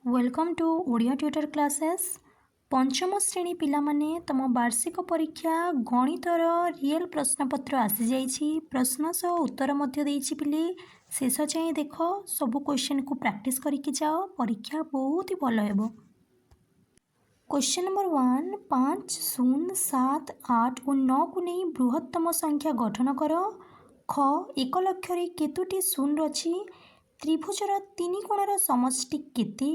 Welcome to Odia tutor classes. पंचम श्रेणी पिला माने तम वार्षिक परीक्षा गणितर रियल प्रश्नपत्र आसी जाइछि। प्रश्न सह उत्तर मध्य देइछि पिले शेष जाए देख सब क्वेश्चन को प्रैक्टिस करके जाओ, परीक्षा बहुत ही भल हेबो। क्वेश्चन नंबर 1, 5, 0, 7, 8 और 9 को नहीं बृहत्तम संख्या गठन कर। ख 1 लक्ष रे केतोटी शून्य अछि? त्रिभुजर तीन कोणर समष्टि केते?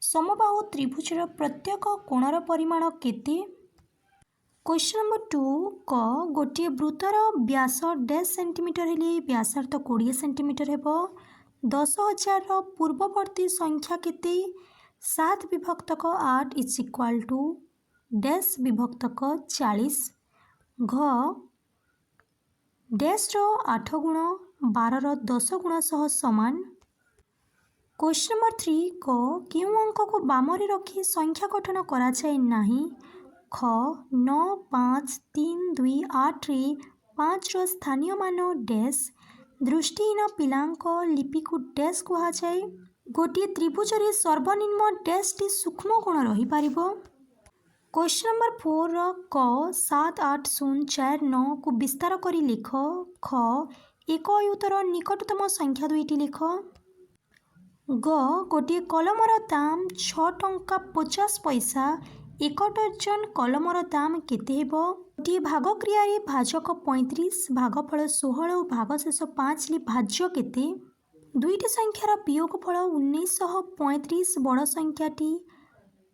समबाहु त्रिभुजर प्रत्येक कोणर परिमाण केते? क्वेश्चन नंबर 2, क गोटे वृत्तर व्यास 10 सेंटीमीटर हेले व्यासार्ध 20 सेंटीमीटर हेबो। 10,000 रो पूर्ववर्ती संख्या केते? 7 विभक्तक 8 इज इक्वाल टू 10 विभक्तक 40। घ डैश रो 8 गुण 12 रो 10 गुण सह समान। क्वेश्चन नंबर 3, क केउ अंक को बामरे रखी संख्या गठन करा जाए नाही? ख 9, 5, 3, 2, 8 रे 5 रो स्थानीय मान डैश। दृष्टिहीन पिलांक लिपि को डैश कहा जाए। गोटे त्रिभुज रे सर्वनिम्न डैश टी सूक्ष्म कोण रही पारिबो। क्वेश्चन नंबर 4, क 7, 8, 0, 4, 9 को विस्तार करी लिख। ख एक अयुतर निकटतम संख्या दुईटी लिख। ग गोटे कलमर दाम 6 टंका 50 पैसा। 1 डजन कलमर दाम केते हेबो? गोटे भाग क्रिया रे भाजक 35, भागफल 16 और भागशेष 5 ले भाज्य केते? दुईटी संख्यार वियोगफल 1935। बड़ संख्याटी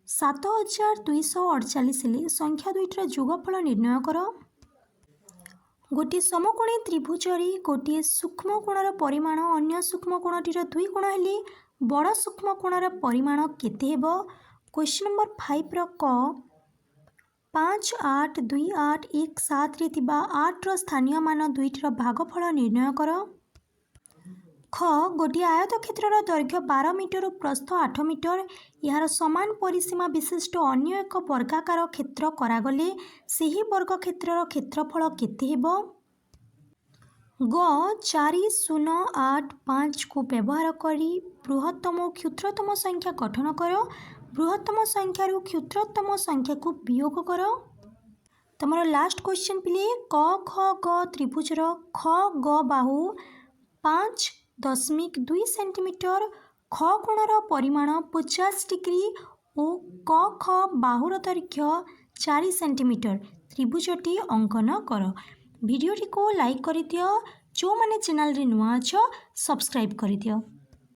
7248 ले संख्या दुईटर जोगफल निर्णय कर। गोटे समकोणी त्रिभुज रे गोटे सूक्ष्म कोणर परिमाण अन्य सूक्ष्म कोणटीर 2 गुण हेले बड़ सूक्ष्म कोणर परिमाण केते हेबो? क्वेश्चन नंबर 5 रो क 5, 8, 2, 8, 1, 7 रे थिबा 8 रो स्थानीय मान दुईटर भागफल निर्णय कर। ख गोटे आयत क्षेत्रर दैर्घ्य 12 मीटर और प्रस्थ 8 मीटर। यार समान परिसीमा विशिष्ट अन्य एक वर्गाकार क्षेत्र करागले ସେହି वर्ग क्षेत्रर क्षेत्रफल केते हेबो? ग 4, 0, 8, 5 को व्यवहार करी बृहत्तम और क्षुद्रतम संख्या गठन कर। बृहत्तम संख्या रु क्षुद्रतम संख्या को वियोग कर। तमरो लास्ट क्वेश्चन पिले क ख ग त्रिभुजर ख ग बाहु 5.2 सेंटीमीटर, ख कोणर परिमाण 50 डिग्री और क ख बाहुर दैर्घ्य 4 सेंटीमीटर त्रिभुजटी अंकन कर। वीडियोटी को लाइक कर दियो। जो माने चैनल रे नुआ छ सब्सक्राइब कर दियो।